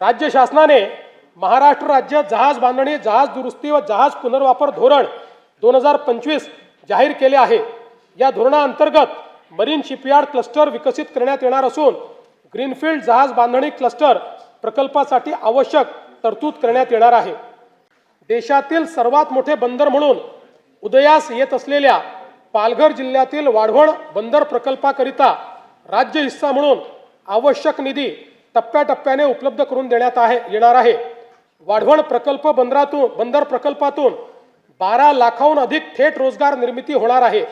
राज्य शासनाने महाराष्ट्र राज्य जहाज बांधणी, जहाज दुरुस्ती व जहाज पुनर्वापर धोरण 2025 जाहीर केले आहे। या धोरणाअंतर्गत मरीन शिपयार्ड क्लस्टर विकसित करण्यात येणार असून ग्रीनफील्ड जहाज बांधणी क्लस्टर प्रकल्पासाठी आवश्यक तरतूद करण्यात येणार आहे। देशातील सर्वात मोठे बंदर म्हणून उदयास येत असलेल्या पालघर जिल्ह्यातील वाढवण बंदर प्रकल्पाकरिता राज्य हिस्सा म्हणून आवश्यक निधी टप्प्याटप्प्याने उपलब्ध करून देण्यात येणार आहे। वाढवण बंदर प्रकल्पातून 12 लाखाहून अधिक थेट रोजगार निर्मिती होणार आहे।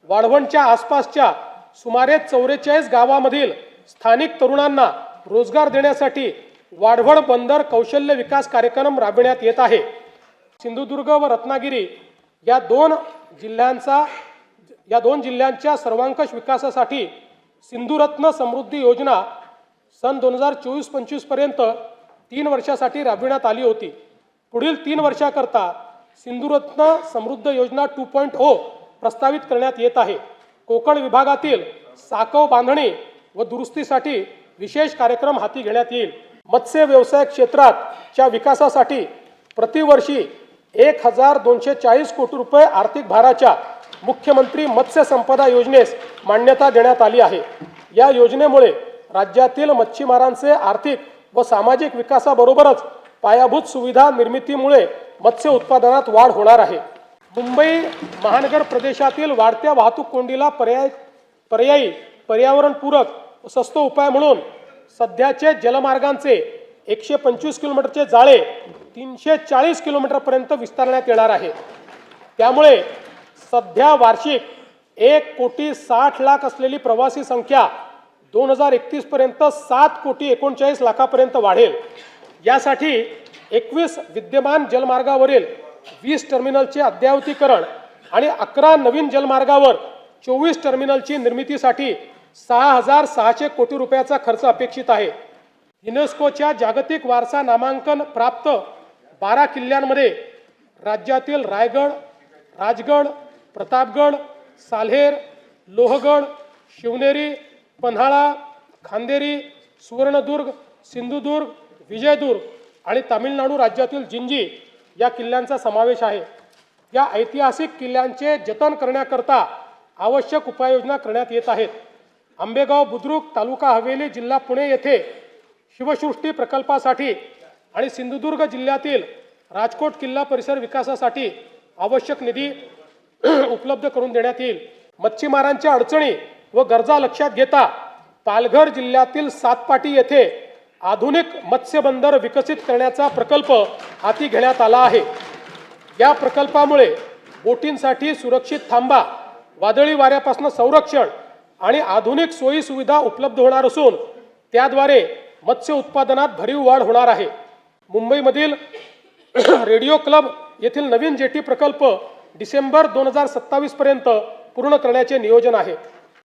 वाढवणच्या आसपासच्या सुमारे 44 गावांमधील स्थानिक तरुणांना रोजगार देण्यासाठी वाढवण बंदर कौशल्य विकास कार्यक्रम राबविण्यात येत आहे। सिंधुदुर्ग व रत्नागिरी या दोन जिल्ह्यांच्या सर्वांकष विकासासाठी सिंधुरत्न समृद्धी योजना सन 2024-25 पर्यंत 3 वर्षासाठी राबविण्यात आली होती। पुढील 3 वर्षाकरता सिंधुरत्न समृद्ध योजना 2.0 प्रस्तावित करण्यात येत आहे। कोकण विभागातील साकव बांधणी व दुरुस्तीसाठी विशेष कार्यक्रम हाती घेण्यात येईल। मत्स्य व्यवसाय क्षेत्राच्या विकासासाठी प्रतिवर्षी 1240 कोटी रुपये आर्थिक भाराच्या मुख्यमंत्री मत्स्य संपदा योजनेस मान्यता देण्यात आली आहे। या योजनेमुळे राज्यातील मच्छीमारांचे आर्थिक व सामाजिक विकासाबरोबरच पायाभूत सुविधा निर्मितीमुळे मत्स्य उत्पादनात वाढ होणार आहे। मुंबई महानगर प्रदेशातील वाढत्या वाहतूक कोंडीला पर्यायी पर्यावरणपूरक स्वस्त उपाय म्हणून सध्याचे जलमार्गांचे 125 किलोमीटरचे जाळे 340 किलोमीटरपर्यंत विस्तारण्यात येणार आहे। त्यामुळे सध्या वार्षिक 1,60,00,000 असलेली प्रवासी संख्या 2031 पर्यंत 7,39,00,000 पर्यंत वाढेल। यासाठी 21 विद्यमान जलमार्गावरील 20 टर्मिनलचे अद्ययावतीकरण आणि 11 नवीन जलमार्गावर 24 टर्मिनलची निर्मितीसाठी 6,600 कोटी रुपयाचा खर्च अपेक्षित आहे। युनेस्कोच्या जागतिक वारसा नामांकन प्राप्त 12 किल्ल्यांमध्ये राज्यातील रायगड, राजगड, प्रतापगड, साल्हेर, लोहगड, शिवनेरी, पन्हाळा, खांदेरी, सुवर्णदुर्ग, सिंधुदुर्ग, विजयदुर्ग आणि तामिळनाडू राज्यातील जिंजी या किल्ल्यांचा समावेश आहे। या ऐतिहासिक किल्ल्यांचे जतन करण्याकरता आवश्यक उपाययोजना करण्यात येत आहेत। आंबेगाव बुद्रुक तालुका हवेली जिल्हा पुणे येथे शिवसृष्टी प्रकल्पासाठी आणि सिंधुदुर्ग जिल्ह्यातील राजकोट किल्ला परिसर विकासासाठी आवश्यक निधी उपलब्ध करून देण्यात येईल। मच्छीमारांच्या अडचणी व गरजा लक्षात घेता पालघर जिल्ह्यातील सातपाटी येथे आधुनिक मत्स्य बंदर विकसित करण्याचा प्रकल्प हाती घेण्यात आला आहे। या प्रकल्पामुळे बोटींसाठी सुरक्षित थांबा, वादळी वाऱ्यापासून संरक्षण आणि आधुनिक सोयी सुविधा उपलब्ध होणार असून त्याद्वारे मत्स्य उत्पादनात भरीव वाढ होणार आहे। मुंबईमधील रेडिओ क्लब येथील नवीन जेटी प्रकल्प डिसेंबर 2027 पर्यंत पूर्ण करण्याचे नियोजन आहे।